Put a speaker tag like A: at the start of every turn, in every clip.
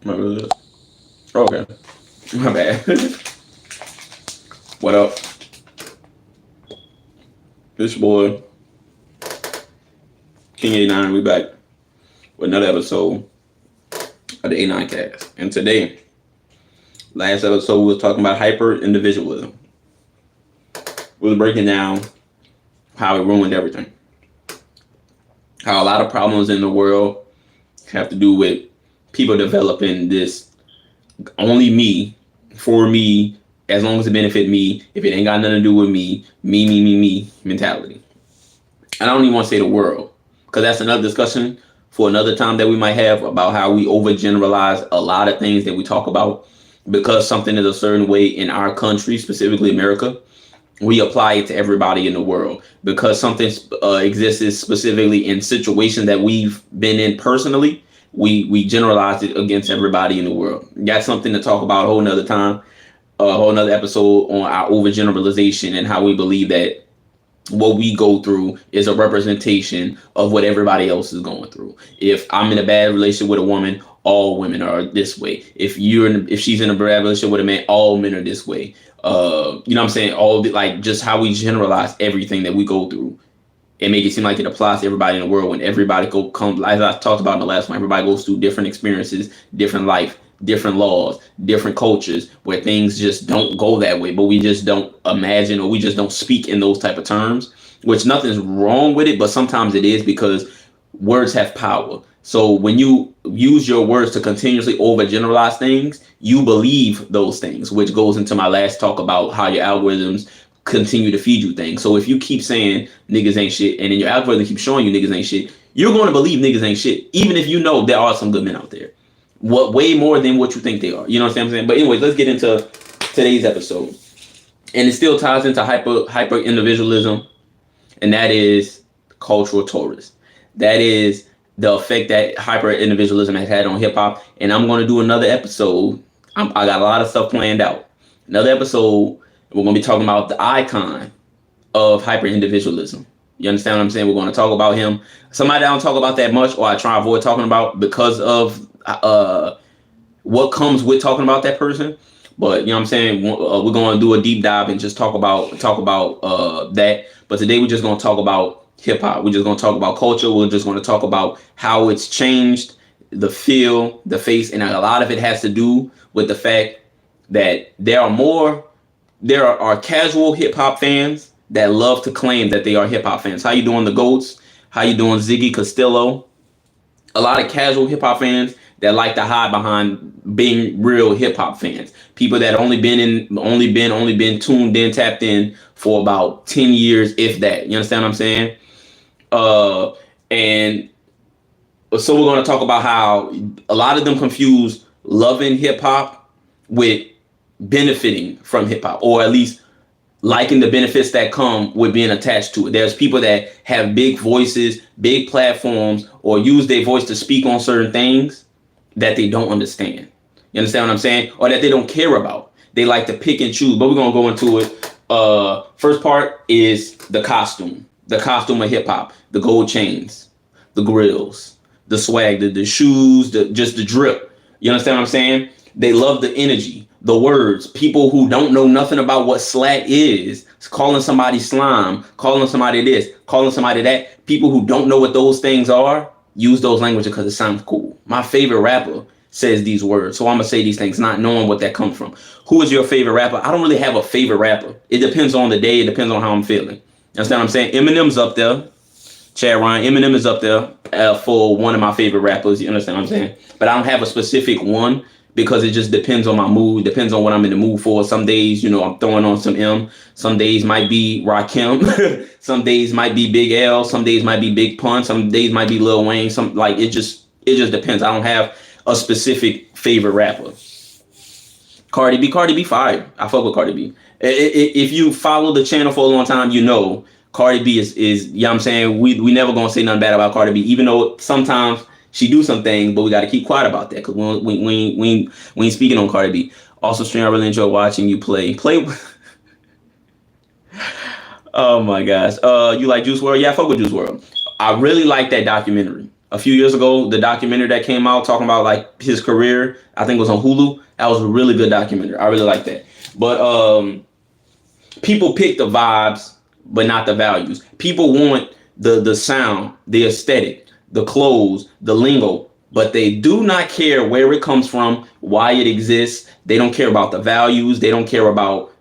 A: My okay, my bad. What up? This boy King A9. We back with another episode of the A9 Cast. And today, last episode, we was talking about hyper individualism. We was breaking down how it ruined everything. How a lot of problems in the world have to do with people developing this only me, for me, as long as it benefit me. If it ain't got nothing to do with me mentality. I don't even want to say the world, because that's another discussion for another time that we might have about how we overgeneralize a lot of things that we talk about. Because something is a certain way in our country, specifically America, we apply it to everybody in the world. Because something exists specifically in situations that we've been in personally, we generalize it against everybody in the world. That's something to talk about a whole nother time, a whole nother episode on our overgeneralization and how we believe that what we go through is a representation of what everybody else is going through. If I'm in a bad relationship with a woman, all women are this way. If she's in a bad relationship with a man, all men are this way. You know what I'm saying? All the, like, just how we generalize everything that we go through and make it seem like it applies to everybody in the world, when everybody comes, as I talked about in the last one, everybody goes through different experiences, different life, different laws, different cultures, where things just don't go that way, but we just don't imagine, or we just don't speak in those type of terms, which nothing's wrong with it, but sometimes it is, because words have power. So when you use your words to continuously overgeneralize things, you believe those things, which goes into my last talk about how your algorithms continue to feed you things. So if you keep saying niggas ain't shit, and then your algorithm keeps showing you niggas ain't shit, you're going to believe niggas ain't shit, even if you know there are some good men out there. What, way more than what you think they are. You know what I'm saying? But anyways, let's get into today's episode. And it still ties into hyper individualism, and that is cultural tourists. That is the effect that hyper individualism has had on hip hop. And I'm going to do another episode. I got a lot of stuff planned out. Another episode, we're going to be talking about the icon of hyper individualism. You understand what I'm saying? We're going to talk about him. Somebody I don't talk about that much, or I try to avoid talking about because of what comes with talking about that person. But you know what I'm saying? We're going to do a deep dive and just talk about that. But today we're just going to talk about hip hop. We're just going to talk about culture. We're just going to talk about how it's changed, the feel, the face, and a lot of it has to do with the fact that there are casual hip hop fans that love to claim that they are hip hop fans. How you doing, the Goats? How you doing, Ziggy Castillo? A lot of casual hip hop fans that like to hide behind being real hip hop fans. People that only been tuned in, tapped in for about 10 years, if that. You understand what I'm saying? And so we're going to talk about how a lot of them confuse loving hip hop with benefiting from hip hop, or at least liking the benefits that come with being attached to it. There's people that have big voices, big platforms, or use their voice to speak on certain things that they don't understand. You understand what I'm saying? Or that they don't care about. They like to pick and choose, but we're going to go into it. First part is the costume of hip hop, the gold chains, the grills, the swag, the shoes, just the drip. You understand what I'm saying? They love the energy, the words. People who don't know nothing about what slat is, calling somebody slime, calling somebody this, calling somebody that. People who don't know what those things are use those languages because it sounds cool. My favorite rapper says these words, so I'm gonna say these things not knowing what that comes from. Who is your favorite rapper? I don't really have a favorite rapper. It depends on the day. It depends on how I'm feeling. You understand what I'm saying? Eminem's up there. Chad Ryan, Eminem is up there for one of my favorite rappers. You understand what I'm saying? But I don't have a specific one, because it just depends on my mood, depends on what I'm in the mood for. Some days, I'm throwing on some M. Some days might be Rakim. Some days might be Big L. Some days might be Big Pun. Some days might be Lil Wayne. It just depends. I don't have a specific favorite rapper. Cardi B fire. I fuck with Cardi B. If you follow the channel for a long time, Cardi B is you know what I'm saying? We never gonna say nothing bad about Cardi B, even though sometimes she do some things, but we got to keep quiet about that, because we ain't speaking on Cardi B. Also, stream, I really enjoy watching you play. Oh my gosh. You like Juice WRLD? Yeah, I fuck with Juice WRLD. I really like that documentary. a few years ago, the documentary that came out talking about like his career. I think it was on Hulu. That was a really good documentary. I really like that. But people pick the vibes, but not the values. People want the sound, the aesthetic, the clothes, the lingo, but they do not care where it comes from, why it exists. They don't care about the values. They don't care about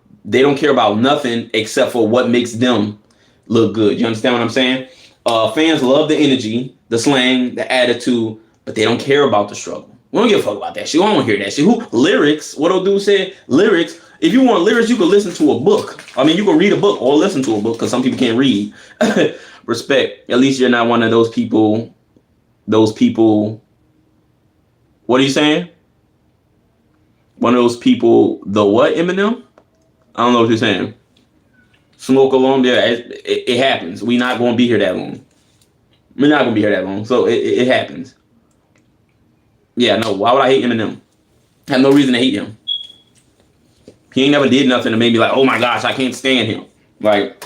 A: nothing except for what makes them look good. You understand what I'm saying? Fans love the energy, the slang, the attitude, but they don't care about the struggle. We don't give a fuck about that shit. We don't want to hear that shit. Lyrics? What old dude said? Lyrics. If you want lyrics, you can listen to a book. I mean, you can read a book or listen to a book because some people can't read. Respect. At least you're not one of those people. Those people. What are you saying? One of those people. The what, Eminem? I don't know what you're saying. Smoke alone, yeah, it happens. We're not going to be here that long. We're not going to be here that long. So it happens. Yeah, no. Why would I hate Eminem? I have no reason to hate him. He ain't never did nothing to make me like, oh my gosh, I can't stand him. Like,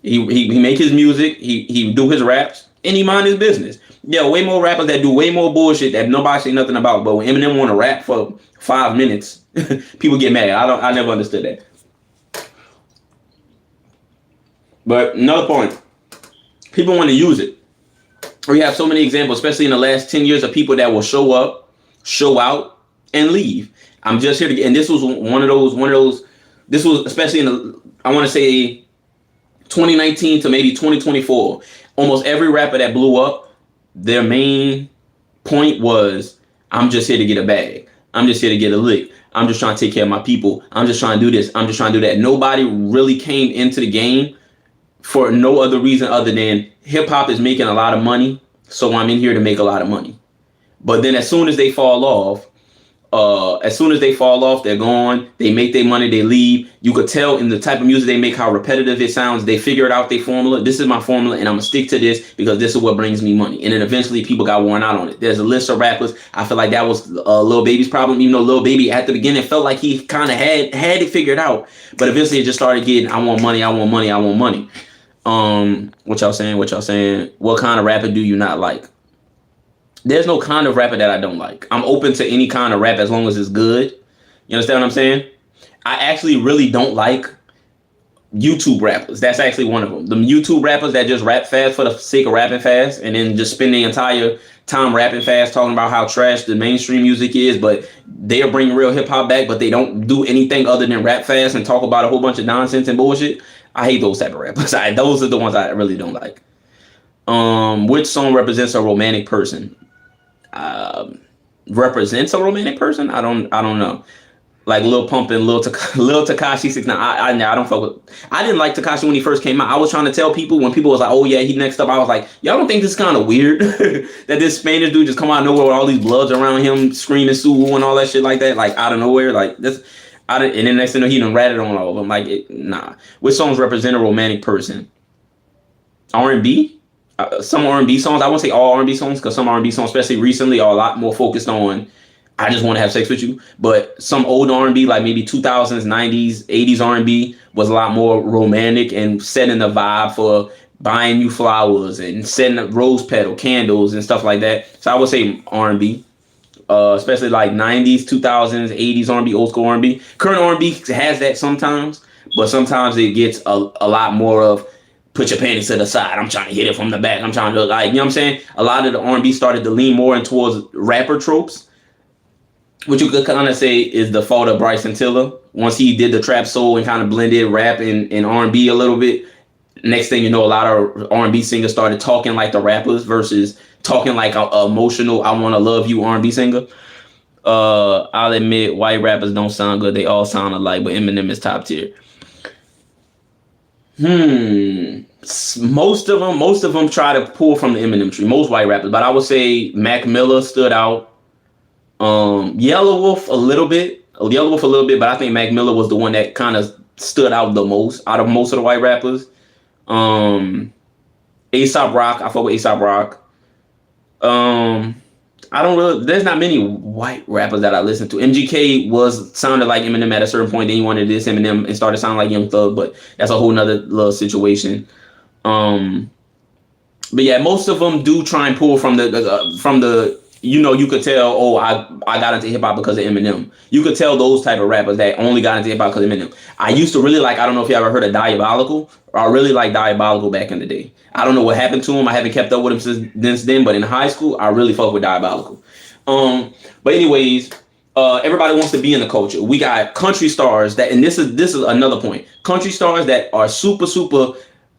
A: he make his music, he do his raps, and he mind his business. Yeah, way more rappers that do way more bullshit that nobody say nothing about. But when Eminem want to rap for 5 minutes, people get mad. I never understood that. But another point, people want to use it. We have so many examples, especially in the last 10 years, of people that will show up, show out, and leave. I'm just here to get, and this was one of those, this was especially I want to say 2019 to maybe 2024. Almost every rapper that blew up, their main point was, I'm just here to get a bag. I'm just here to get a lick. I'm just trying to take care of my people. I'm just trying to do this. I'm just trying to do that. Nobody really came into the game for no other reason other than hip hop is making a lot of money, so I'm in here to make a lot of money. But then as soon as they fall off, they're gone. They make their money, they leave. You could tell in the type of music they make how repetitive it sounds. They figured out their formula. This is my formula, and I'm gonna stick to this because this is what brings me money. And then eventually people got worn out on it. There's a list of rappers. I feel like that was Lil Baby's problem, even though Lil Baby at the beginning felt like he kind of had it figured out. But eventually it just started getting, I want money, I want money, I want money. What y'all saying? What kind of rapper do you not like? There's no kind of rapper that I don't like. I'm open to any kind of rap as long as it's good. You understand what I'm saying? I actually really don't like YouTube rappers. That's actually one of them. The YouTube rappers that just rap fast for the sake of rapping fast and then just spend the entire time rapping fast talking about how trash the mainstream music is, but they're bringing real hip hop back, but they don't do anything other than rap fast and talk about a whole bunch of nonsense and bullshit. I hate those type of rappers. Those are the ones I really don't like. Which song represents a romantic person? Represents a romantic person? I don't know. Like Lil Pump and Lil Tekashi 6ix9ine. I don't fuck with. I didn't like Tekashi when he first came out. I was trying to tell people when people was like, "Oh yeah, he next up." I was like, "Y'all don't think this is kind of weird that this Spanish dude just come out of nowhere with all these bloods around him screaming Sue and all that shit like that, like out of nowhere, like this." And then next thing you know, he done ratted on all of them. Like, nah. Which songs represent a romantic person? R&B? Some R&B songs. I won't say all R&B songs because some R&B songs, especially recently, are a lot more focused on I just want to have sex with you. But some old R&B, like maybe 2000s, 90s, 80s R&B was a lot more romantic and setting the vibe for buying you flowers and setting up rose petal candles and stuff like that. So I would say R&B. Especially like 90s, 2000s, 80s R&B, old school R&B. Current R&B has that sometimes, but sometimes it gets a lot more of put your panties to the side. I'm trying to hit it from the back. I'm trying to, like, you know what I'm saying? A lot of the R&B started to lean more in towards rapper tropes, which you could kind of say is the fault of Bryson Tiller. Once he did the trap soul and kind of blended rap and R&B a little bit, next thing you know, a lot of R&B singers started talking like the rappers versus talking like a emotional, I want to love you R&B singer. I'll admit, white rappers don't sound good. They all sound alike, but Eminem is top tier. Most of them try to pull from the Eminem tree. Most white rappers, but I would say Mac Miller stood out. Yellow Wolf a little bit, but I think Mac Miller was the one that kind of stood out the most out of most of the white rappers. A$AP Rock, I fuck with A$AP Rock. There's not many white rappers that I listen to. MGK sounded like Eminem at a certain point. Then he wanted this Eminem and started sounding like Young Thug, but that's a whole nother little situation. But yeah, most of them do try and pull from the you could tell, oh, I got into hip hop because of Eminem. You could tell those type of rappers that only got into hip hop because of Eminem. I used to really like, I don't know if you ever heard of Diabolical. I really like Diabolical back in the day. I don't know what happened to him. I haven't kept up with him since then, but in high school, I really fuck with Diabolical. But anyways, everybody wants to be in the culture. We got country stars that, and this is another point. Country stars that are super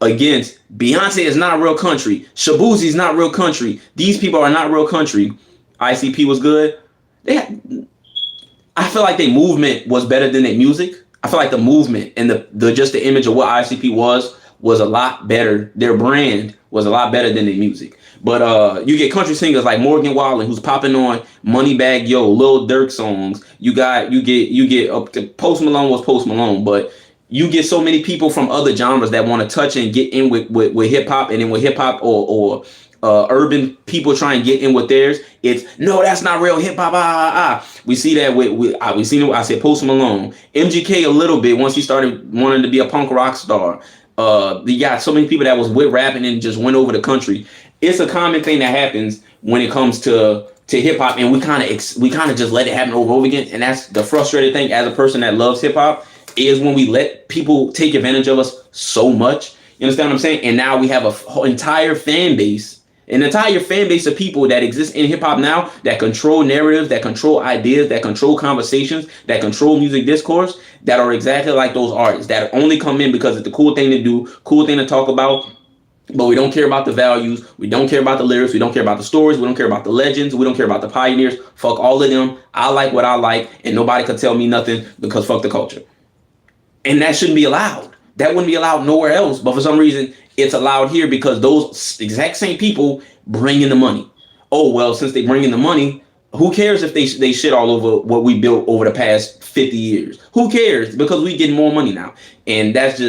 A: against Beyonce is not real country. Shabuzi is not real country. These people are not real country. ICP was good. I feel like their movement was better than their music. I feel like the movement and the just the image of what ICP was a lot better. Their brand was a lot better than their music. But you get country singers like Morgan Wallen, who's popping on Moneybagg Yo, Lil Durk songs. You get Post Malone was Post Malone, but you get so many people from other genres that want to touch and get in with hip hop, and then with hip hop or urban people try and get in with theirs. It's no, that's not real hip hop. We see that we seen it. I said Post Malone, MGK a little bit once he started wanting to be a punk rock star. You got so many people that was with rapping and just went over the country. It's a common thing that happens when it comes to hip hop, and we kind of just let it happen over and over again. And that's the frustrating thing as a person that loves hip hop, is when we let people take advantage of us so much. You understand what I'm saying? And now we have an entire fan base of people that exist in hip hop now that control narratives, that control ideas, that control conversations, that control music discourse, that are exactly like those artists that only come in because it's the cool thing to do, cool thing to talk about. But we don't care about the values. We don't care about the lyrics. We don't care about the stories. We don't care about the legends. We don't care about the pioneers. Fuck all of them. I like what I like, and nobody can tell me nothing because fuck the culture. And that shouldn't be allowed. That wouldn't be allowed nowhere else. But for some reason, it's allowed here because those exact same people bring in the money. Oh, well, since they bring in the money, who cares if they shit all over what we built over the past 50 years? Who cares? Because we get more money now. And this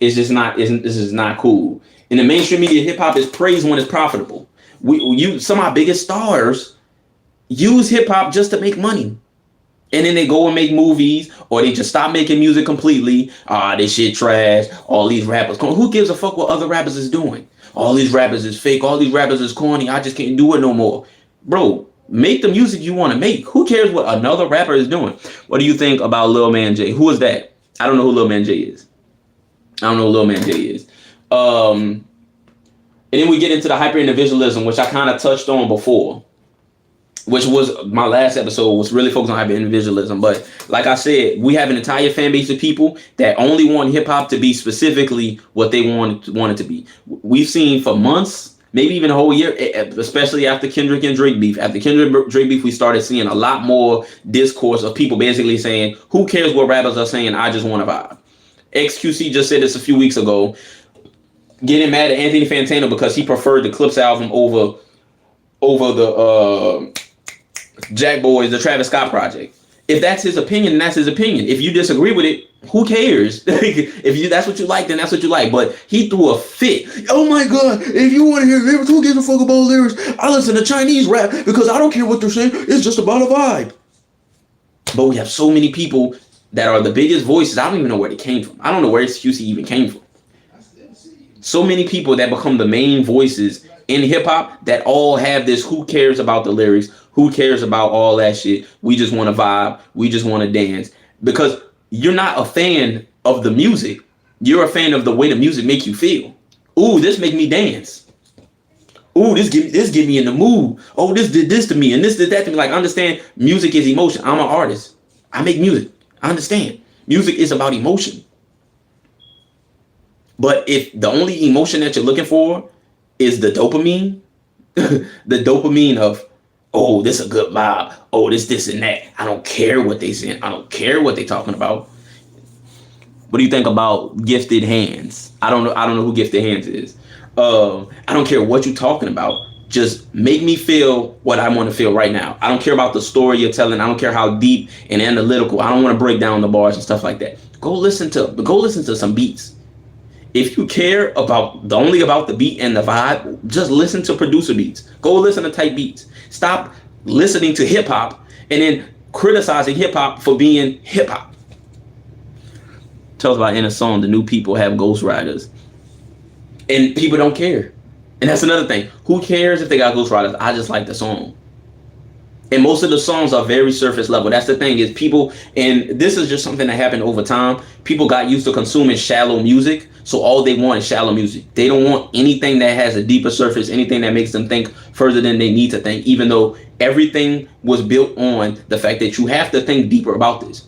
A: is not cool. In the mainstream media, hip hop is praised when it's profitable. Some of our biggest stars use hip hop just to make money. And then they go and make movies, or they just stop making music completely. This shit trash. All these rappers. Who gives a fuck what other rappers is doing? All these rappers is fake. All these rappers is corny. I just can't do it no more. Bro, make the music you want to make. Who cares what another rapper is doing? What do you think about Lil Man J? Who is that? I don't know who Lil Man J is. And then we get into the hyper individualism, which I kind of touched on before, which was my last episode, was really focused on hyper individualism. But like I said, we have an entire fan base of people that only want hip hop to be specifically what they want it to be. We've seen for months, maybe even a whole year, especially after Kendrick and Drake beef. After Kendrick Drake beef, we started seeing a lot more discourse of people basically saying, who cares what rappers are saying? I just want to vibe. XQC just said this a few weeks ago, getting mad at Anthony Fantano because he preferred the Clips album over the Jack Boys, the Travis Scott project. If that's his opinion, that's his opinion. If you disagree with it, who cares? If that's what you like, then that's what you like. But he threw a fit. Oh my God, if you want to hear lyrics, who gives a fuck about lyrics? I listen to Chinese rap because I don't care what they're saying. It's just about a vibe. But we have so many people that are the biggest voices. I don't even know where they came from. I don't know where XQC even came from. So many people that become the main voices in hip hop that all have this, who cares about the lyrics? Who cares about all that shit? We just want to vibe. We just want to dance. Because you're not a fan of the music. You're a fan of the way the music make you feel. Ooh, this make me dance. Ooh, this get me in the mood. Oh, this did this to me and this did that to me. Like, understand, music is emotion. I'm an artist. I make music. I understand. Music is about emotion. But if the only emotion that you're looking for is the dopamine, the dopamine of, oh, this is a good vibe. Oh, this and that. I don't care what they saying. I don't care what they talking about. What do you think about Gifted Hands? I don't know who Gifted Hands is. I don't care what you're talking about. Just make me feel what I want to feel right now. I don't care about the story you're telling. I don't care how deep and analytical. I don't want to break down the bars and stuff like that. Go listen to some beats. If you care about the beat and the vibe, just listen to producer beats. Go listen to type beats. Stop listening to hip hop and then criticizing hip hop for being hip hop. Tells about in a song, the new people have ghostwriters. And people don't care. And that's another thing. Who cares if they got ghostwriters? I just like the song. And most of the songs are very surface level. That's the thing is people, and this is just something that happened over time. People got used to consuming shallow music. So all they want is shallow music. They don't want anything that has a deeper surface, anything that makes them think further than they need to think, even though everything was built on the fact that you have to think deeper about this.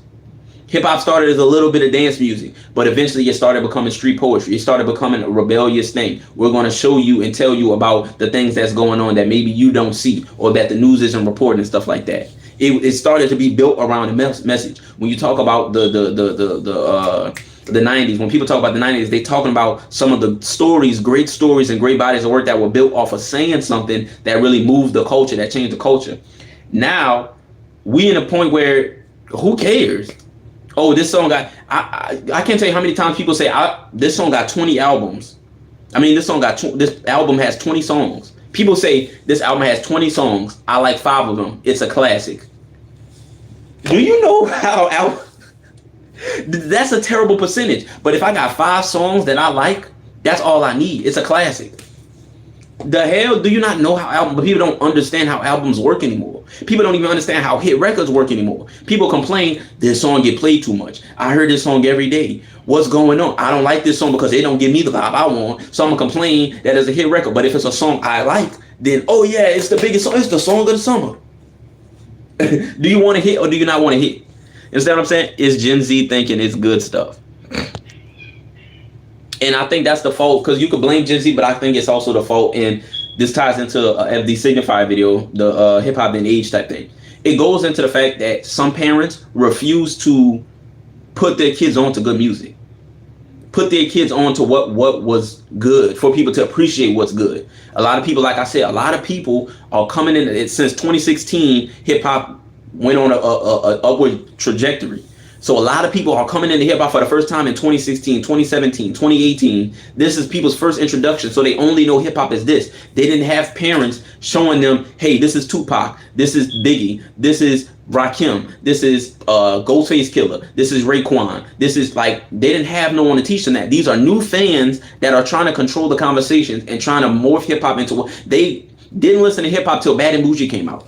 A: Hip hop started as a little bit of dance music, but eventually it started becoming street poetry. It started becoming a rebellious thing. We're going to show you and tell you about the things that's going on that maybe you don't see, or that the news isn't reporting and stuff like that. It started to be built around a message. When you talk about the 90s, when people talk about the 90s, they talking about some of the stories, great stories and great bodies of work that were built off of saying something that really moved the culture, that changed the culture. Now we in a point where who cares? Oh, this song got, I can't tell you how many times people say, this song got 20 albums. I mean, this album has 20 songs. People say this album has 20 songs. I like 5 of them. It's a classic. Do you know how, that's a terrible percentage. But if I got 5 songs that I like, that's all I need. It's a classic. The hell, do you not know how but people don't understand how albums work anymore. People don't even understand how hit records work anymore. People complain this song get played too much. I heard this song every day. What's going on? I don't like this song because they don't give me the vibe I want. So I'm gonna complain that it's a hit record. But if it's a song I like, then oh yeah, it's the biggest song. It's the song of the summer. Do you want to hit or do you not want to hit? Understand what I'm saying? It's Gen Z thinking it's good stuff. And I think that's the fault, because you could blame Gen Z, but I think it's also the fault. And this ties into the Signify video, the hip hop and age type thing. It goes into the fact that some parents refuse to put their kids on to good music, put their kids on to what was good, for people to appreciate what's good. A lot of people, like I said, a lot of people are coming in. Since 2016, hip hop went on a upward trajectory. So a lot of people are coming into hip hop for the first time in 2016, 2017, 2018. This is people's first introduction. So they only know hip hop as this. They didn't have parents showing them, hey, this is Tupac, this is Biggie, this is Rakim, this is Ghostface Killer, this is Raekwon. This is like, they didn't have no one to teach them that. These are new fans that are trying to control the conversations and trying to morph hip hop into what they didn't listen to hip hop till Bad and Bougie came out.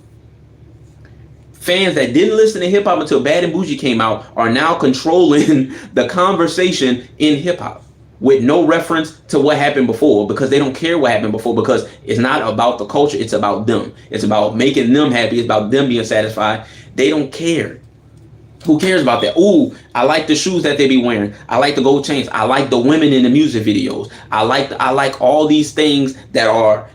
A: Fans that didn't listen to hip hop until Bad and Bougie came out are now controlling the conversation in hip hop with no reference to what happened before, because they don't care what happened before, because it's not about the culture. It's about them. It's about making them happy. It's about them being satisfied. They don't care. Who cares about that? Ooh, I like the shoes that they be wearing. I like the gold chains. I like the women in the music videos. I like all these things that are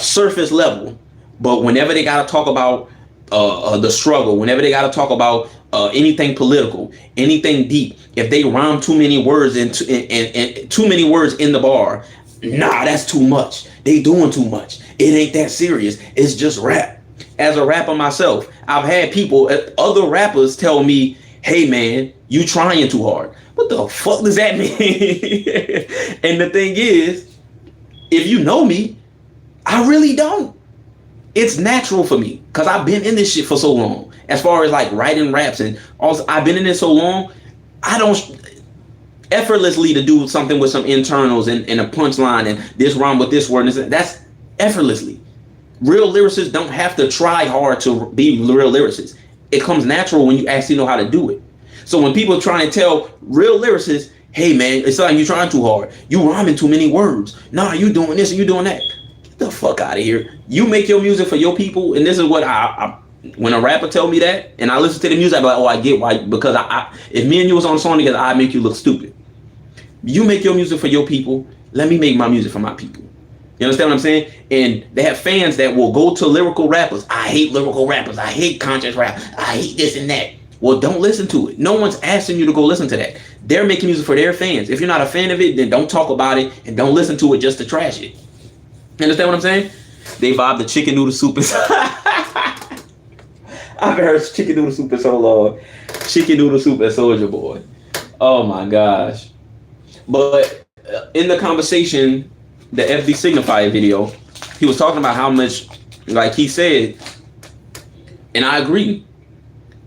A: surface level. But whenever they got to talk about the struggle, whenever they got to talk about anything political, anything deep, if they rhyme too many words and too many words in the bar, nah, that's too much. They doing too much. It ain't that serious. It's just rap. As a rapper myself, I've had people, other rappers, tell me, hey man, you trying too hard. What the fuck does that mean? And the thing is, if you know me, I really don't. It's natural for me, because I've been in this shit for so long. As far as like writing raps, and also I've been in it so long, I don't effortlessly to do something with some internals and a punchline and this rhyme with this word. That's effortlessly. Real lyricists don't have to try hard to be real lyricists. It comes natural when you actually know how to do it. So when people try to tell real lyricists, hey man, it's like you trying too hard. You rhyming too many words. Nah, you doing this and you doing that. The fuck out of here. You make your music for your people, and this is what I when a rapper tell me that and I listen to the music, I be like, oh, I get why, because if me and you was on a song together, I'd make you look stupid. You make your music for your people, let me make my music for my people. You understand what I'm saying? And they have fans that will go to lyrical rappers. I hate lyrical rappers. I hate conscious rap. I hate this and that. Well, don't listen to it. No one's asking you to go listen to that. They're making music for their fans. If you're not a fan of it, then don't talk about it and don't listen to it just to trash it. You understand what I'm saying? They vibe the chicken noodle soup. I've heard chicken noodle soup in so long. Chicken noodle soup and Soulja Boy. Oh my gosh. But in the conversation, the FD Signify video, he was talking about how much, like he said, and I agree,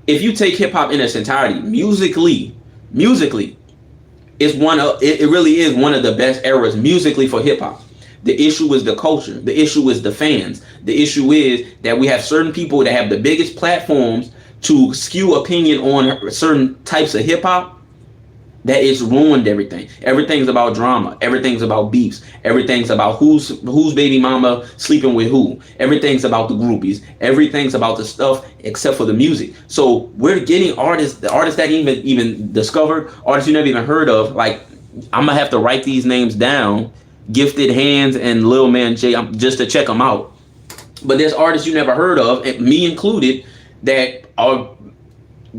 A: if you take hip hop in its entirety, musically, it really is one of the best eras musically for hip hop. The issue is the culture. The issue is the fans. The issue is that we have certain people that have the biggest platforms to skew opinion on certain types of hip hop. That it's ruined everything. Everything's about drama. Everything's about beefs. Everything's about who's baby mama sleeping with who. Everything's about the groupies. Everything's about the stuff except for the music. So we're getting artists, the artists that even discovered, artists you never even heard of. Like, I'm gonna have to write these names down, Gifted Hands and Lil Man J, just to check them out. But there's artists you never heard of, and me included, that are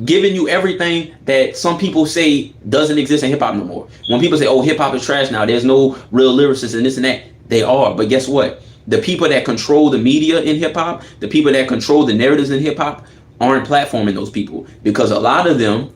A: giving you everything that some people say doesn't exist in hip hop no more. When people say, "Oh, hip hop is trash now, there's no real lyricists and this and that," they are. But guess what? The people that control the media in hip hop, the people that control the narratives in hip hop, aren't platforming those people, because a lot of them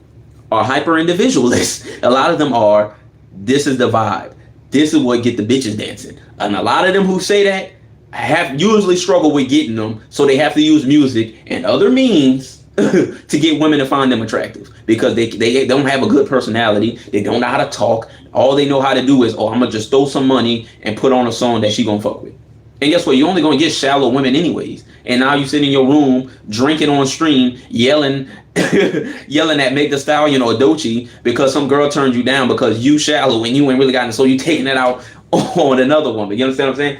A: are hyper individualists. A lot of them are, this is the vibe, this is what get the bitches dancing, and a lot of them who say that have usually struggle with getting them, so they have to use music and other means to get women to find them attractive, because they don't have a good personality. They don't know how to talk. All they know how to do is, oh, I'm gonna just throw some money and put on a song that she gonna fuck with. And guess what? You're only gonna get shallow women anyways. And now you sit in your room drinking on stream, yelling at Meg Thee Stallion or Doechii because some girl turned you down because you shallow and you ain't really gotten, so you taking it out on another woman. You understand what I'm saying?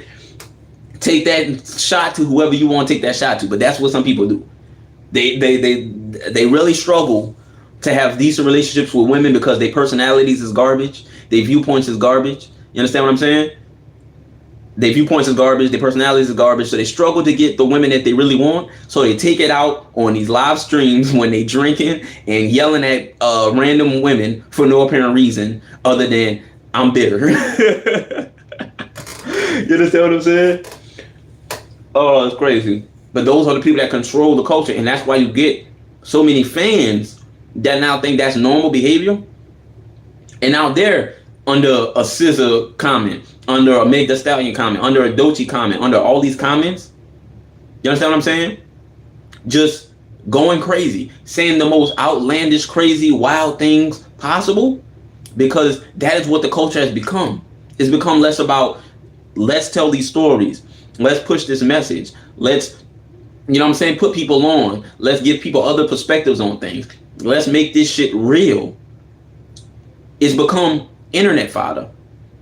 A: Take that shot to whoever you want to take that shot to. But that's what some people do. They really struggle to have decent relationships with women because their personalities is garbage. Their viewpoints is garbage. You understand what I'm saying? Their viewpoints is garbage. Their personalities is garbage. So they struggle to get the women that they really want. So they take it out on these live streams when they drinking and yelling at random women for no apparent reason other than, I'm bitter. You understand what I'm saying? Oh, it's crazy. But those are the people that control the culture, and that's why you get so many fans that now think that's normal behavior. And now they're under a SZA comment, under a Meg Thee Stallion comment, under a Doechii comment, under all these comments. You understand what I'm saying? Just going crazy, saying the most outlandish, crazy, wild things possible, because that is what the culture has become. It's become less about, let's tell these stories, let's push this message, let's, you know what I'm saying, put people on, let's give people other perspectives on things, let's make this shit real. It's become internet fodder.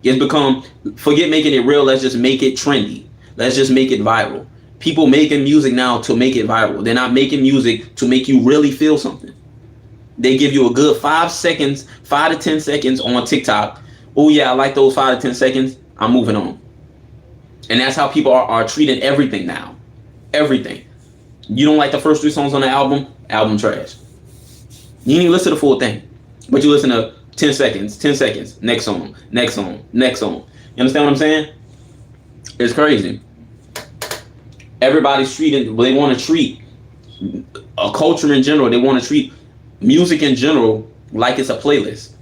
A: It's become, forget making it real, let's just make it trendy, let's just make it viral. People making music now to make it viral. They're not making music to make you really feel something. They give you a good 5 seconds, 5 to 10 seconds on TikTok. Oh yeah, I like those 5 to 10 seconds, I'm moving on. And that's how people are treating everything now. Everything. You don't like the first 3 songs on the album trash. You didn't even listen to the full thing, but you listen to 10 seconds, next song. You understand what I'm saying? It's crazy. Everybody's treating, they want to treat a culture in general, they want to treat music in general like it's a playlist.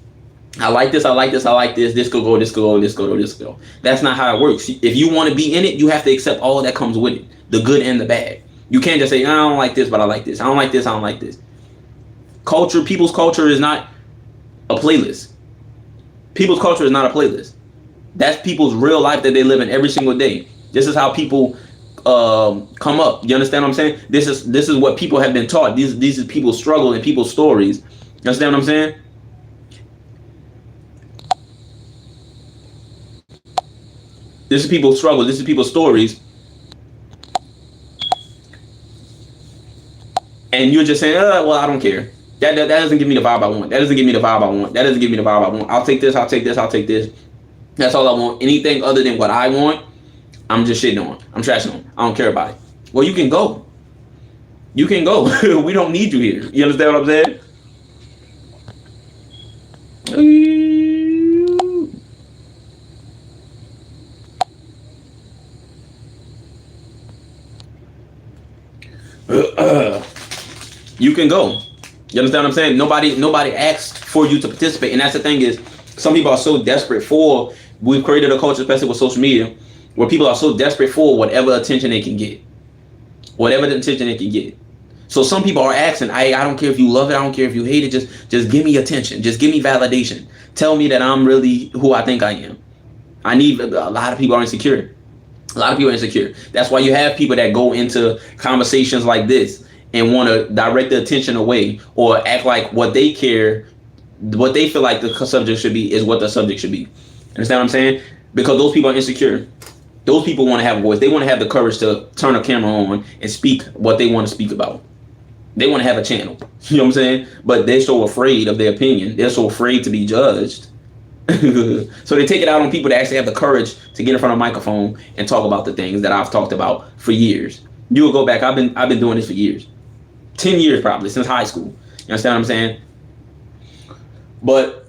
A: I like this, this could go. That's not how it works. If you want to be in it, you have to accept all that comes with it, the good and the bad. You can't just say, I don't like this, but I like this. I don't like this. Culture, people's culture is not a playlist. People's culture is not a playlist. That's people's real life that they live in every single day. This is how people come up. You understand what I'm saying? This is what people have been taught. These are people's struggle and people's stories. You understand what I'm saying? This is people's struggle. This is people's stories. And you're just saying, well, I don't care. That doesn't give me the vibe I want. That doesn't give me the vibe I want. I'll take this. That's all I want. Anything other than what I want, I'm just shitting on. I'm trashing on. I don't care about it. Well, you can go. We don't need you here. You understand what I'm saying? You can go. You understand what I'm saying? Nobody asked for you to participate. And that's the thing is, some people are so desperate for, we've created a culture, especially with social media, where people are so desperate for whatever attention they can get. So some people are asking, I don't care if you love it, I don't care if you hate it, just give me attention. Just give me validation. Tell me that I'm really who I think I am. A lot of people are insecure. A lot of people are insecure. That's why you have people that go into conversations like this and want to direct the attention away or act like what they care, what they feel like the subject should be is what the subject should be. Understand what I'm saying? Because those people are insecure. Those people want to have a voice. They want to have the courage to turn a camera on and speak what they want to speak about. They want to have a channel. You know what I'm saying? But they're so afraid of their opinion. They're so afraid to be judged. So they take it out on people that actually have the courage to get in front of a microphone and talk about the things that I've talked about for years. You will go back. I've been doing this for years. 10 years probably, since high school. You understand what I'm saying? But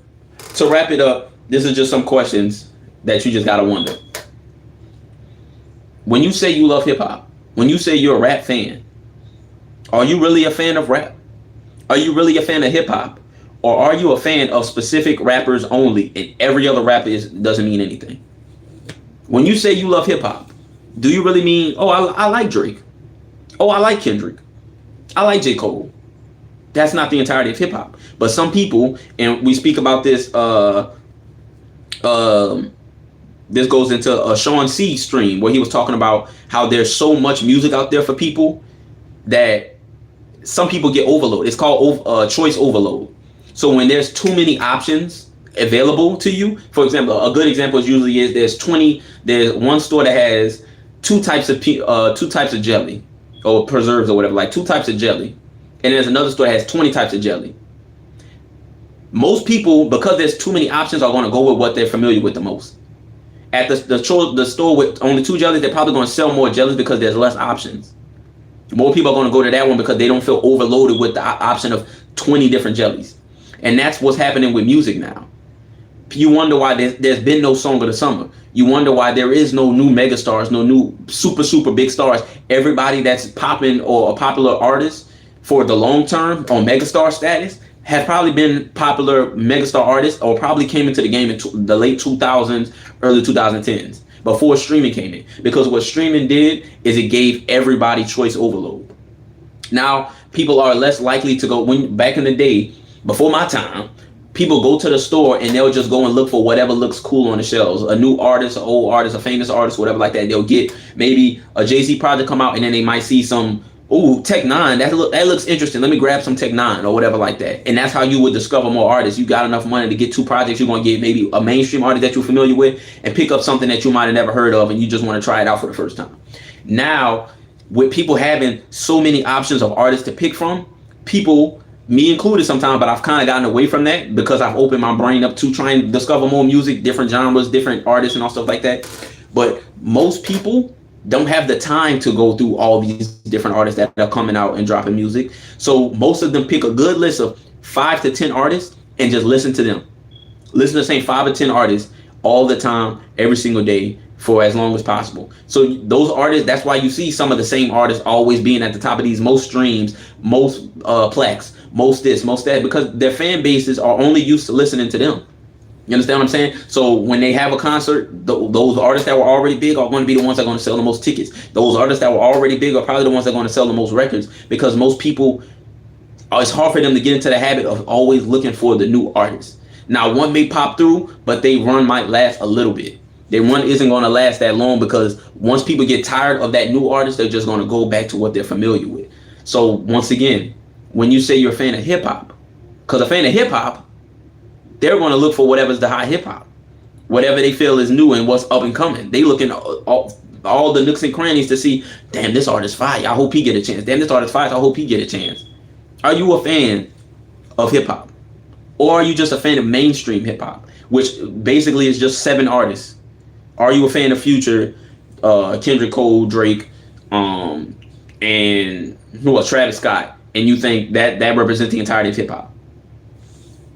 A: to wrap it up, this is just some questions that you just gotta wonder. When you say you love hip hop, when you say you're a rap fan, are you really a fan of rap? Are you really a fan of hip hop? Or are you a fan of specific rappers only and every other rapper doesn't mean anything? When you say you love hip hop, do you really mean, oh, I like Drake. Oh, I like Kendrick. I like J. Cole. That's not the entirety of hip hop. But some people, and we speak about this, this goes into a Sean C stream where he was talking about how there's so much music out there for people that some people get overloaded. It's called choice overload. So when there's too many options available to you, for example, a good example is usually there's one store that has two types of jelly or preserves or whatever, like 2 types of jelly. And there's another store that has 20 types of jelly. Most people, because there's too many options, are going to go with what they're familiar with the most. At the store with only 2 jellies, they're probably going to sell more jellies because there's less options. More people are going to go to that one because they don't feel overloaded with the option of 20 different jellies. And that's what's happening with music now. You wonder why there's been no song of the summer. You wonder why there is no new megastars, no new super big stars. Everybody that's popping or a popular artist for the long term on megastar status have probably been popular megastar artists or probably came into the game in the late 2000s, early 2010s, before streaming came in. Because what streaming did is it gave everybody choice overload. Now, people are less likely to go, back in the day, before my time, people go to the store and they'll just go and look for whatever looks cool on the shelves. A new artist, an old artist, a famous artist, whatever like that. They'll get maybe a Jay-Z project come out and then they might see some, ooh, Tech Nine, that looks interesting. Let me grab some Tech Nine or whatever like that. And that's how you would discover more artists. You got enough money to get 2 projects. You're going to get maybe a mainstream artist that you're familiar with and pick up something that you might have never heard of and you just want to try it out for the first time. Now, with people having so many options of artists to pick from, people, me included sometimes, but I've kind of gotten away from that because I've opened my brain up to try and discover more music, different genres, different artists and all stuff like that. But most people don't have the time to go through all these different artists that are coming out and dropping music. So most of them pick a good list of 5 to 10 artists and just listen to them. Listen to the same 5 or 10 artists all the time, every single day for as long as possible. So those artists, that's why you see some of the same artists always being at the top of these most streams, most plaques, most this, most that, because their fan bases are only used to listening to them. You understand what I'm saying? So when they have a concert, those artists that were already big are going to be the ones that are going to sell the most tickets. Those artists that were already big are probably the ones that are going to sell the most records, because most people, it's hard for them to get into the habit of always looking for the new artists. Now, one may pop through, but their run might last a little bit. Their run isn't going to last that long because once people get tired of that new artist, they're just going to go back to what they're familiar with. So once again, when you say you're a fan of hip hop, because a fan of hip hop, they're going to look for whatever's the hot hip hop, whatever they feel is new and what's up and coming. They look in all the nooks and crannies to see, damn, this artist fire, I hope he get a chance. Damn, this artist fire, I hope he get a chance. Are you a fan of hip hop? Or are you just a fan of mainstream hip hop, which basically is just 7 artists? Are you a fan of Future, Kendrick, Cole, Drake, and who else? Travis Scott, and you think that represents the entirety of hip hop?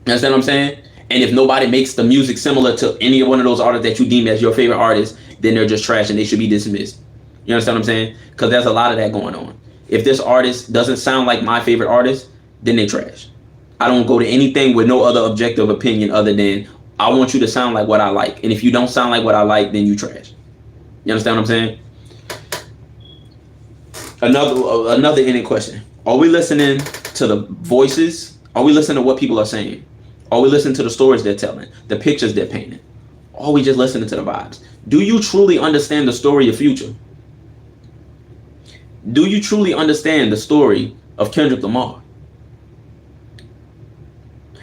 A: You understand what I'm saying? And if nobody makes the music similar to any one of those artists that you deem as your favorite artist, then they're just trash and they should be dismissed. You understand what I'm saying? Because there's a lot of that going on. If this artist doesn't sound like my favorite artist, then they trash. I don't go to anything with no other objective opinion other than I want you to sound like what I like. And if you don't sound like what I like, then you trash. You understand what I'm saying? Another ending question. Are we listening to the voices? Are we listening to what people are saying? Are we listening to the stories they're telling, the pictures they're painting? Always just listening to the vibes. Do you truly understand the story of Future? Do you truly understand the story of Kendrick Lamar?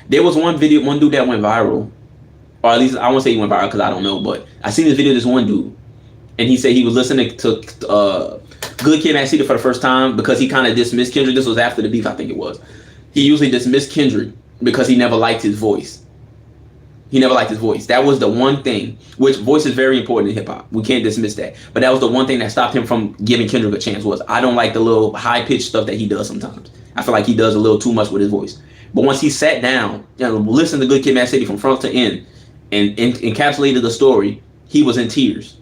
A: There was one dude that went viral, or at least I won't say he went viral because I don't know, but I seen this video of this one dude, and he said he was listening to Good Kid, Mad City for the first time because he kind of dismissed Kendrick. This was after the beef, I think it was. He usually dismissed Kendrick because he never liked his voice. He never liked his voice. That was the one thing, which voice is very important in hip hop. We can't dismiss that. But that was the one thing that stopped him from giving Kendrick a chance was I don't like the little high pitched stuff that he does sometimes. I feel like he does a little too much with his voice. But once he sat down and listened to Good Kid, Mad City from front to end and encapsulated the story, he was in tears.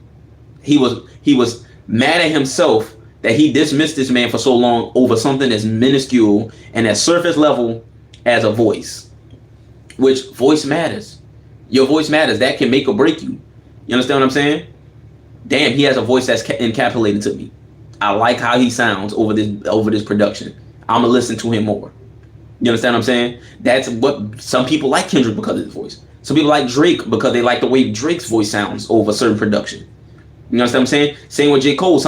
A: He was mad at himself that he dismissed this man for so long over something as minuscule and as surface level as a voice, which voice matters. Your voice matters. That can make or break you. You understand what I'm saying? Damn, he has a voice that's encapsulated to me. I like how he sounds over this production. I'm gonna listen to him more. You understand what I'm saying? That's what some people like Kendrick because of his voice. Some people like Drake because they like the way Drake's voice sounds over certain production. You understand what I'm saying? Same with J. Cole.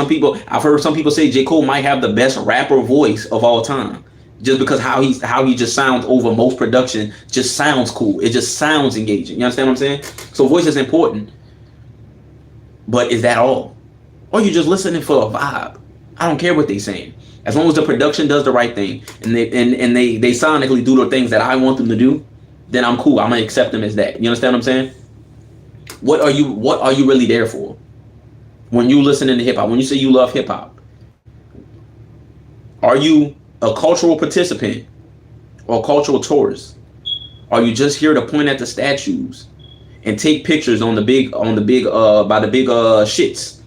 A: I've heard some people say J. Cole might have the best rapper voice of all time. Just because how he just sounds over most production just sounds cool. It just sounds engaging. You understand what I'm saying? So voice is important. But is that all? Or you just listening for a vibe? I don't care what they're saying. As long as the production does the right thing and they sonically do the things that I want them to do, then I'm cool. I'm gonna accept them as that. You understand what I'm saying? What are you really there for? When you listen to hip hop, when you say you love hip hop, are you a cultural participant or a cultural tourist? Are you just here to point at the statues and take pictures by the big shits?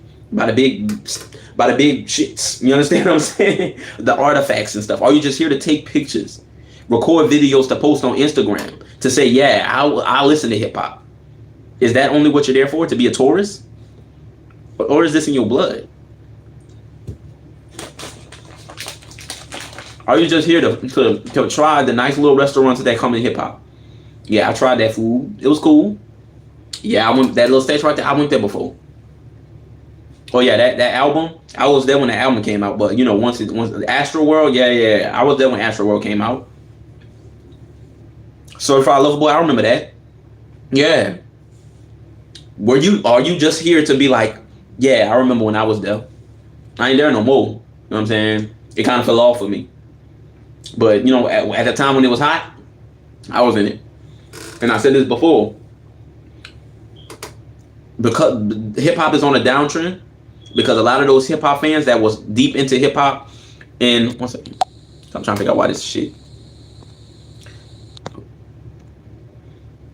A: You understand what I'm saying? The artifacts and stuff. Are you just here to take pictures, record videos to post on Instagram to say, yeah, I listen to hip hop? Is that only what you're there for, to be a tourist? Or is this in your blood? Are you just here to try the nice little restaurants that come in hip hop? Yeah, I tried that food. It was cool. Yeah, I went that little statue right there. I went there before. Oh yeah, that album. I was there when the album came out. But you know, once Astro World, yeah, I was there when Astro World came out. Certified Lover Boy, I remember that. Yeah. Are you just here to be like, yeah, I remember when I was there. I ain't there no more. You know what I'm saying? It kind of fell off for me. But, you know, at the time when it was hot, I was in it. And I said this before. Because hip-hop is on a downtrend. Because a lot of those hip-hop fans that was deep into hip-hop. And, one second. I'm trying to figure out why this shit.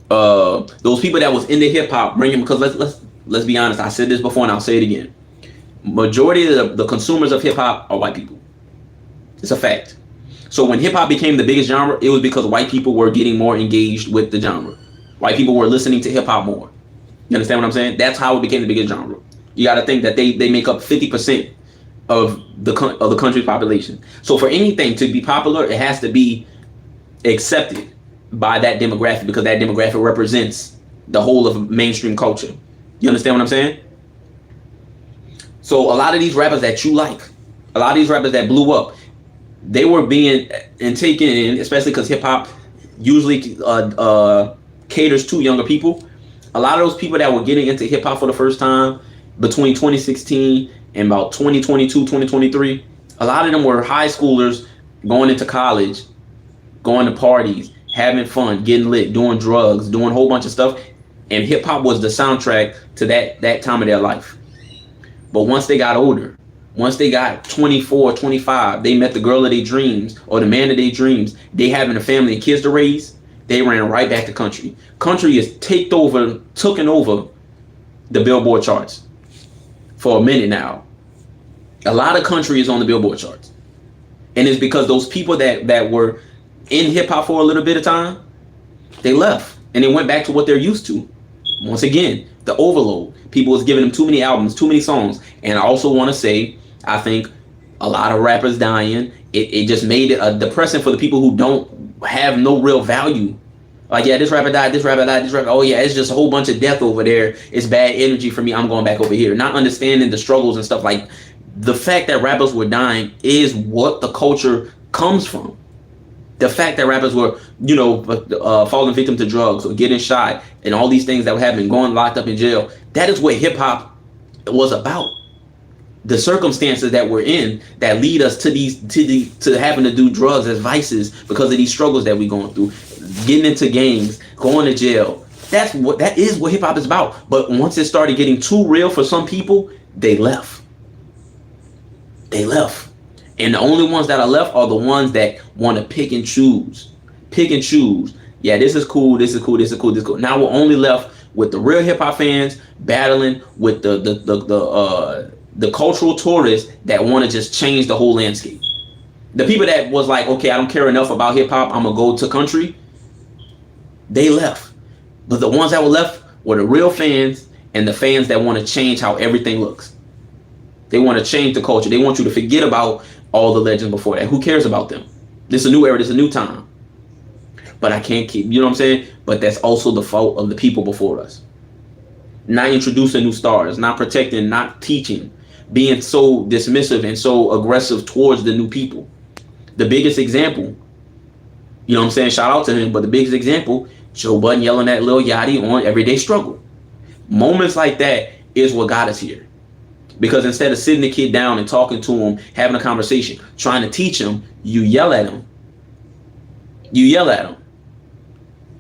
A: Those people that was into hip-hop, because let's be honest. I said this before and I'll say it again. Majority of the consumers of hip-hop are white people. It's a fact. So when hip-hop became the biggest genre, it was because white people were getting more engaged with the genre. White people were listening to hip-hop more. You understand what I'm saying? That's how it became the biggest genre. You got to think that they make up 50% of the country's population. So for anything to be popular, it has to be accepted by that demographic, because that demographic represents the whole of mainstream culture. You understand what I'm saying? So a lot of these rappers that you like, a lot of these rappers that blew up, they were being taken in, especially because hip hop usually caters to younger people. A lot of those people that were getting into hip hop for the first time between 2016 and about 2022, 2023, a lot of them were high schoolers going into college, going to parties, having fun, getting lit, doing drugs, doing a whole bunch of stuff. And hip hop was the soundtrack to that time of their life. But once they got older, once they got 24, 25, they met the girl of their dreams or the man of their dreams, they having a family and kids to raise, they ran right back to country. Country is taken over the Billboard charts for a minute now. A lot of country is on the Billboard charts. And it's because those people that were in hip hop for a little bit of time, they left and they went back to what they're used to. Once again, the overload. People was giving them too many albums, too many songs. And I also want to say, I think a lot of rappers dying, it just made it depressing for the people who don't have no real value Like, yeah, this rapper died, this rapper died, this rapper. Oh yeah, it's just a whole bunch of death over there. It's bad energy for me. I'm going back over here. Not understanding the struggles and stuff. Like, the fact that rappers were dying is what the culture comes from. The fact that rappers were, falling victim to drugs or getting shot and all these things that were happening, going locked up in jail. That is what hip hop was about. The circumstances that we're in that lead us to having to do drugs as vices because of these struggles that we're going through, getting into gangs, going to jail. That is what hip hop is about. But once it started getting too real for some people, they left. They left. And the only ones that are left are the ones that want to pick and choose. Pick and choose. Yeah, this is cool, this is cool, this is cool, this is cool. Now we're only left with the real hip hop fans battling with the cultural tourists that want to just change the whole landscape. The people that was like, okay, I don't care enough about hip hop, I'm gonna go to country, they left. But the ones that were left were the real fans and the fans that want to change how everything looks. They want to change the culture. They want you to forget about all the legends before that. Who cares about them? This is a new era, this is a new time. But I can't keep, you know what I'm saying? But that's also the fault of the people before us. Not introducing new stars, not protecting, not teaching, being so dismissive and so aggressive towards the new people. The biggest example, you know what I'm saying? Shout out to him, but the biggest example, Joe Budden yelling at Lil Yachty on Everyday Struggle. Moments like that is what got us here. Because instead of sitting the kid down and talking to him, having a conversation, trying to teach him, you yell at him. You yell at him.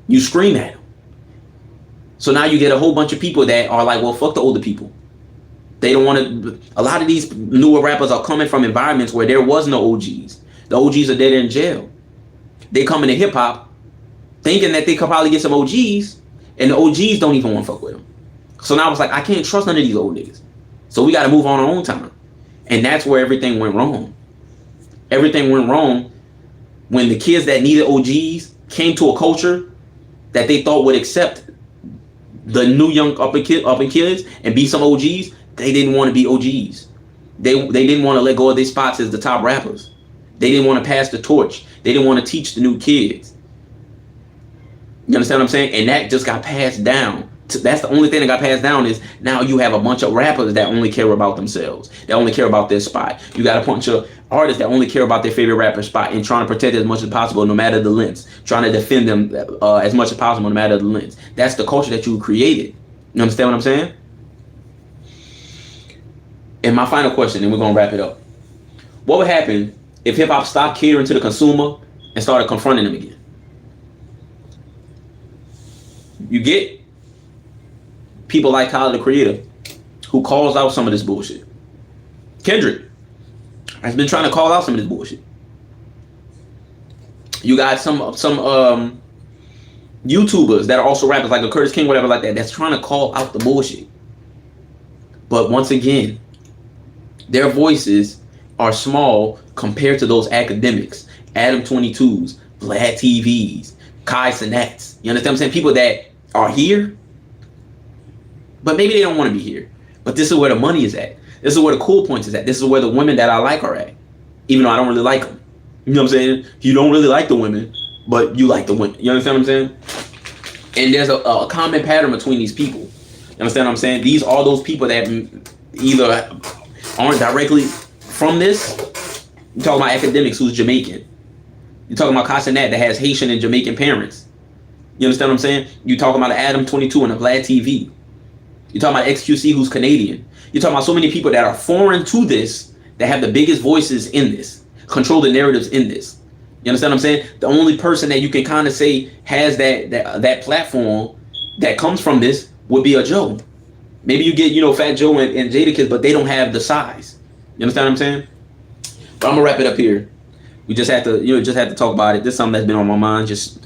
A: You scream at him. So now you get a whole bunch of people that are like, well, fuck the older people. They don't want to. A lot of these newer rappers are coming from environments where there was no OGs. The OGs are dead in jail. They come into hip hop thinking that they could probably get some OGs, and the OGs don't even want to fuck with them. So now it's like, I can't trust none of these old niggas. So we got to move on our own time. And that's where everything went wrong. Everything went wrong when the kids that needed OGs came to a culture that they thought would accept the new young up and kids and be some OGs. They didn't want to be OGs. They didn't want to let go of their spots as the top rappers. They didn't want to pass the torch. They didn't want to teach the new kids. You understand what I'm saying? And that just got passed down. That's the only thing that got passed down is now you have a bunch of rappers that only care about themselves. That only care about their spot. You got a bunch of artists that only care about their favorite rapper spot and trying to protect it as much as possible no matter the lengths. Trying to defend them as much as possible no matter the lengths. That's the culture that you created. You understand what I'm saying? And my final question, and we're going to wrap it up. What would happen if hip-hop stopped catering to the consumer and started confronting them again? You get people like Tyler, the Creator, who calls out some of this bullshit. Kendrick has been trying to call out some of this bullshit. You got some YouTubers that are also rappers, like a Curtis King, whatever like that, that's trying to call out the bullshit. But once again, their voices are small compared to those academics, Adam 22s, Vlad TVs, Kai Sinats. You understand what I'm saying? People that are here, but maybe they don't want to be here. But this is where the money is at. This is where the cool points is at. This is where the women that I like are at. Even though I don't really like them. You know what I'm saying? You don't really like the women, but you like the women. You understand what I'm saying? And there's a common pattern between these people. You understand what I'm saying? These are those people that either aren't directly from this. You're talking about academics who's Jamaican. You're talking about Casanat that has Haitian and Jamaican parents. You understand what I'm saying? You're talking about Adam 22 and a Vlad TV. You're talking about XQC who's Canadian. You're talking about so many people that are foreign to this, that have the biggest voices in this, control the narratives in this. You understand what I'm saying? The only person that you can kind of say has that platform that comes from this would be a Joe. Maybe you get, Fat Joe and Jadakiss, but they don't have the size. You understand what I'm saying? But I'm gonna wrap it up here. We just have to talk about it. This is something that's been on my mind. Just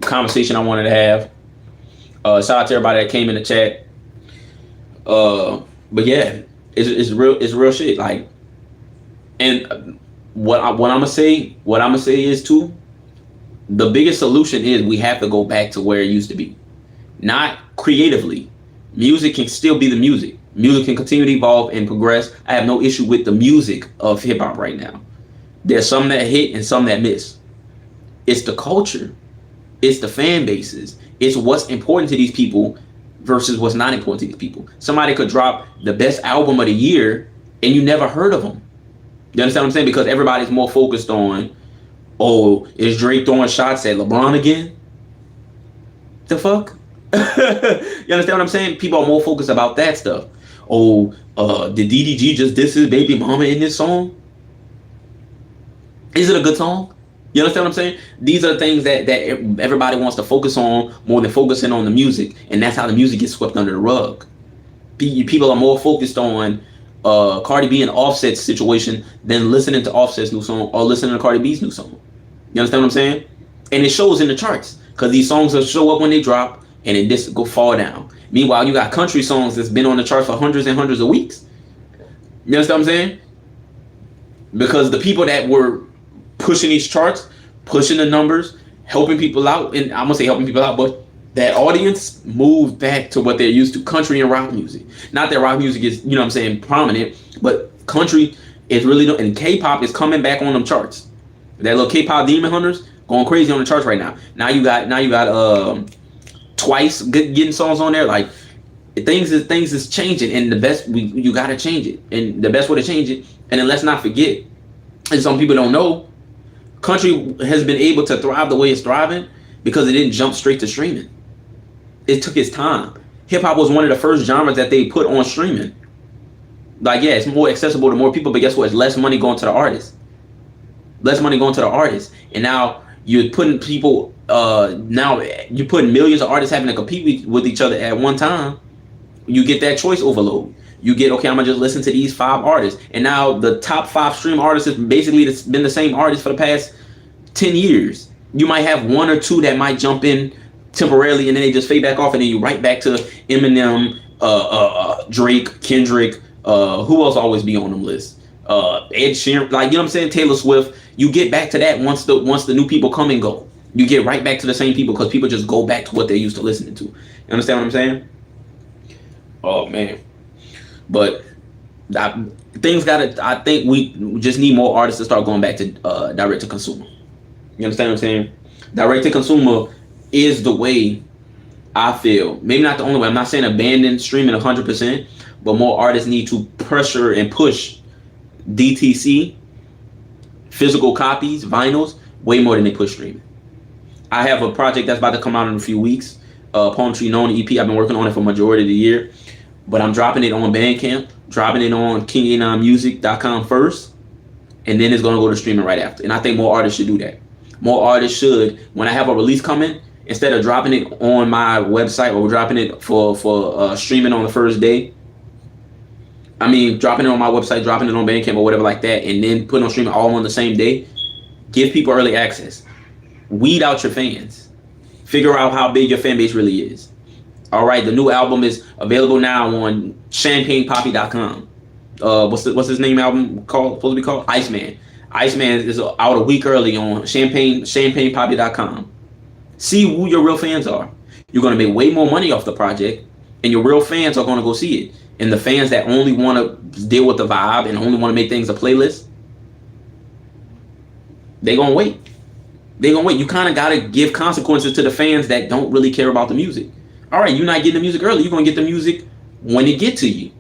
A: conversation I wanted to have. Shout out to everybody that came in the chat. But yeah, it's real shit. Like, and what I'm gonna say is too, the biggest solution is we have to go back to where it used to be. Not creatively. Music can still be the music. Music can continue to evolve and progress. I have no issue with the music of hip hop right now. There's some that hit and some that miss. It's the culture. It's the fan bases. It's what's important to these people versus what's not important to these people. Somebody could drop the best album of the year and you never heard of them. You understand what I'm saying? Because everybody's more focused on, oh, is Drake throwing shots at LeBron again? The fuck? You understand what I'm saying? People are more focused about that stuff. Oh, did DDG just diss his baby mama in this song? Is it a good song? You understand what I'm saying? These are the things that everybody wants to focus on more than focusing on the music. And that's how the music gets swept under the rug. People are more focused on Cardi B and Offset's situation than listening to Offset's new song or listening to Cardi B's new song. You understand what I'm saying? And it shows in the charts because these songs will show up when they drop and then this go fall down. Meanwhile, you got country songs that's been on the charts for hundreds and hundreds of weeks. You understand what I'm saying? Because the people that were pushing these charts, pushing the numbers, helping people out, and I'm gonna say helping people out, but that audience moved back to what they're used to, country and rock music. Not that rock music is, you know what I'm saying, prominent, but country is really, and K-pop is coming back on them charts. That little K-pop demon hunters going crazy on the charts right now. Now you got Twice getting songs on there. Like things is changing, and the best you gotta change it, and the best way to change it. And then let's not forget, and some people don't know, country has been able to thrive the way it's thriving because it didn't jump straight to streaming. It took its time. Hip hop was one of the first genres that they put on streaming. Like, yeah, it's more accessible to more people, but guess what? It's less money going to the artists. Less money going to the artists. And now you're putting people, now you're putting millions of artists having to compete with each other at one time. You get that choice overload. You get, okay, I'm going to just listen to these 5 artists. And now the top 5 stream artists has basically been the same artists for the past 10 years. You might have 1 or 2 that might jump in temporarily and then they just fade back off and then you right back to Eminem, Drake, Kendrick, who else always be on them lists? Ed Sheeran, like, you know what I'm saying? Taylor Swift. You get back to that once the new people come and go. You get right back to the same people because people just go back to what they're used to listening to. You understand what I'm saying? Oh, man. But I think we just need more artists to start going back to direct to consumer. You understand what I'm saying? Direct to consumer is the way, I feel. Maybe not the only way. I'm not saying abandon streaming 100%, but more artists need to pressure and push DTC, physical copies, vinyls, way more than they push streaming. I have a project that's about to come out in a few weeks. Palm Tree Known EP. I've been working on it for majority of the year. But I'm dropping it on Bandcamp, dropping it on king89music.com first, and then it's going to go to streaming right after. And I think more artists should do that. More artists should, when I have a release coming, instead of dropping it on my website or dropping it for streaming on the first day, I mean, dropping it on my website, dropping it on Bandcamp or whatever like that, and then putting on streaming all on the same day, give people early access. Weed out your fans. Figure out how big your fan base really is. All right, the new album is available now on champagnepoppy.com. What's his name album called? Supposed to be called Iceman. Iceman is out a week early on champagnepoppy.com. See who your real fans are. You're gonna make way more money off the project, and your real fans are gonna go see it. And the fans that only want to deal with the vibe and only want to make things a playlist, they gonna wait. They gonna wait. You kind of gotta give consequences to the fans that don't really care about the music. All right, you're not getting the music early. You're going to get the music when it get to you.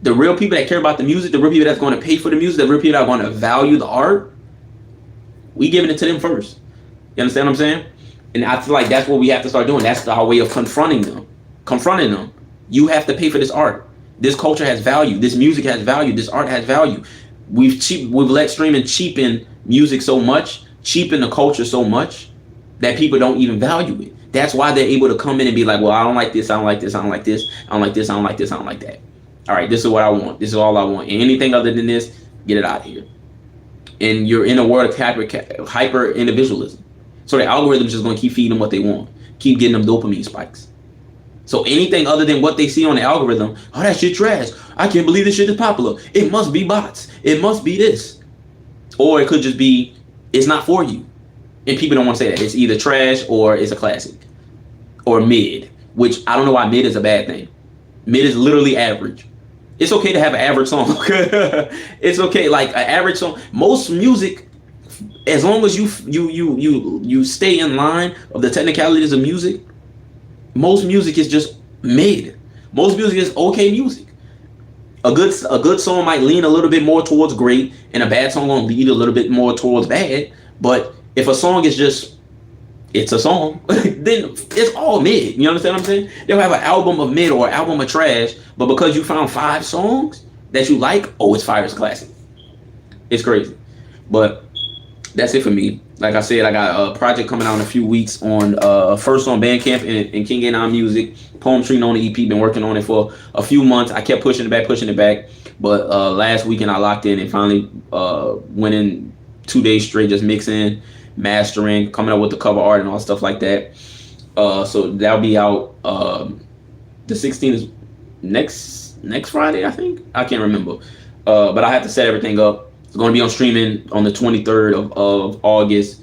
A: The real people that care about the music, the real people that's going to pay for the music, the real people that are going to value the art, we giving it to them first. You understand what I'm saying? And I feel like that's what we have to start doing. That's our way of confronting them. Confronting them. You have to pay for this art. This culture has value. This music has value. This art has value. We've let streaming cheapen music so much, cheapen the culture so much, that people don't even value it. That's why they're able to come in and be like, well, I don't like this, I don't like this, I don't like this, I don't like this, I don't like this, I don't like that. All right, this is what I want. This is all I want. And anything other than this, get it out of here. And you're in a world of hyper individualism. So the algorithm's just going to keep feeding them what they want. Keep getting them dopamine spikes. So anything other than what they see on the algorithm, oh, that shit trash. I can't believe this shit is popular. It must be bots. It must be this. Or it could just be, it's not for you. And people don't want to say that. It's either trash or it's a classic. Or mid. Which I don't know why mid is a bad thing. Mid is literally average. It's okay to have an average song. It's okay. Like an average song. Most music as long as you stay in line of the technicalities of music, most music is just mid. Most music is okay music. A good song might lean a little bit more towards great, and a bad song gonna lead a little bit more towards bad. But if a song is just it's a song, then it's all mid. You understand what I'm saying? They'll have an album of mid or an album of trash, but because you found 5 songs that you like, oh, it's fire, it's classic. It's crazy. But that's it for me. Like I said, I got a project coming out in a few weeks on first on Bandcamp and King A9 Music. Poem Tree on the EP. Been working on it for a few months. I kept pushing it back. But last weekend I locked in and finally went in 2 days straight, just mixing, mastering, coming up with the cover art and all stuff like that. So that'll be out the 16th is next Friday, I think. I can't remember. But I have to set everything up. It's going to be on streaming on the 23rd of August.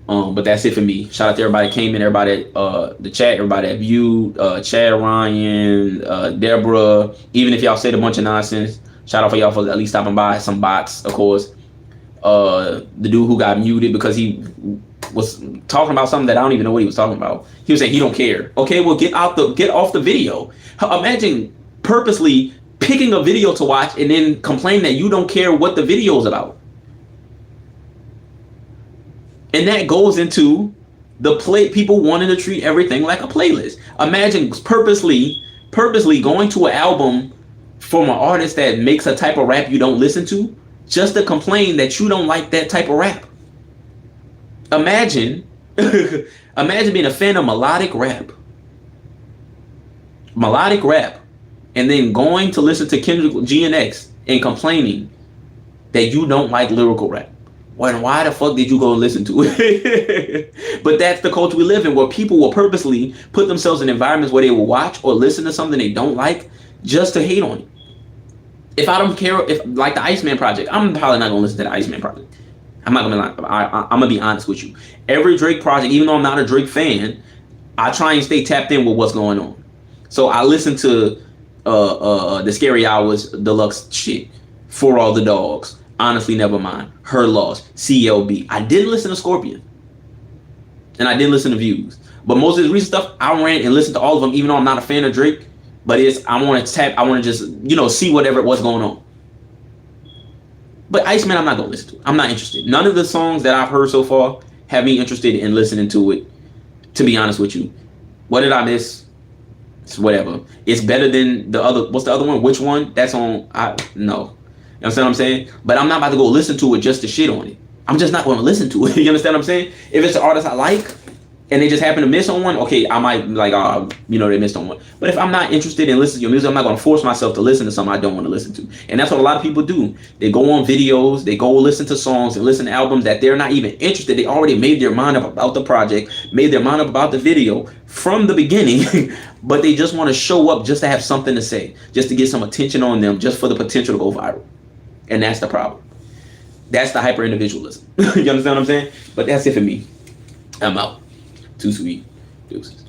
A: But that's it for me. Shout out to everybody that came in, everybody the chat, everybody that viewed, Chad, Ryan, Deborah. Even if y'all said a bunch of nonsense, shout out for y'all for at least stopping by. Some bots, of course. The dude who got muted because he was talking about something that I don't even know what he was talking about. He was saying he don't care. Okay, well get off the video. Imagine purposely picking a video to watch and then complain that you don't care what the video is about. And that goes into the people wanting to treat everything like a playlist. Imagine purposely going to an album from an artist that makes a type of rap you don't listen to just to complain that you don't like that type of rap. Imagine being a fan of melodic rap, and then going to listen to Kendrick GNX and complaining that you don't like lyrical rap. Why the fuck did you go and listen to it? But that's the culture we live in, where people will purposely put themselves in environments where they will watch or listen to something they don't like just to hate on it. If I don't care, if like the Iceman Project, I'm probably not gonna listen to the Iceman Project. I'm not gonna lie. I'm gonna be honest with you. Every Drake project, even though I'm not a Drake fan, I try and stay tapped in with what's going on. So I listen to the Scary Hours deluxe shit, For All the Dogs, Honestly Nevermind, Her Loss, CLB. I didn't listen to Scorpion, and I didn't listen to Views. But most of his recent stuff, I ran and listened to all of them, even though I'm not a fan of Drake. But I want to just see what's going on. But Iceman, I'm not gonna listen to it. I'm not interested. None of the songs that I've heard so far have me interested in listening to it. To be honest with you, what did I miss? It's whatever. It's better than the other. What's the other one? Which one? That's on. No. You know what I'm saying? But I'm not about to go listen to it just to shit on it. I'm just not going to listen to it. You understand what I'm saying? If it's an artist I like and they just happen to miss on one, okay, I might like, they missed on one. But if I'm not interested in listening to your music, I'm not going to force myself to listen to something I don't want to listen to. And that's what a lot of people do. They go on videos, they go listen to songs and listen to albums that they're not even interested. They already made their mind up about the project, made their mind up about the video from the beginning, but they just want to show up just to have something to say, just to get some attention on them, just for the potential to go viral. And that's the problem. That's the hyper individualism. You understand what I'm saying? But that's it for me. I'm out. Too sweet. Deuces.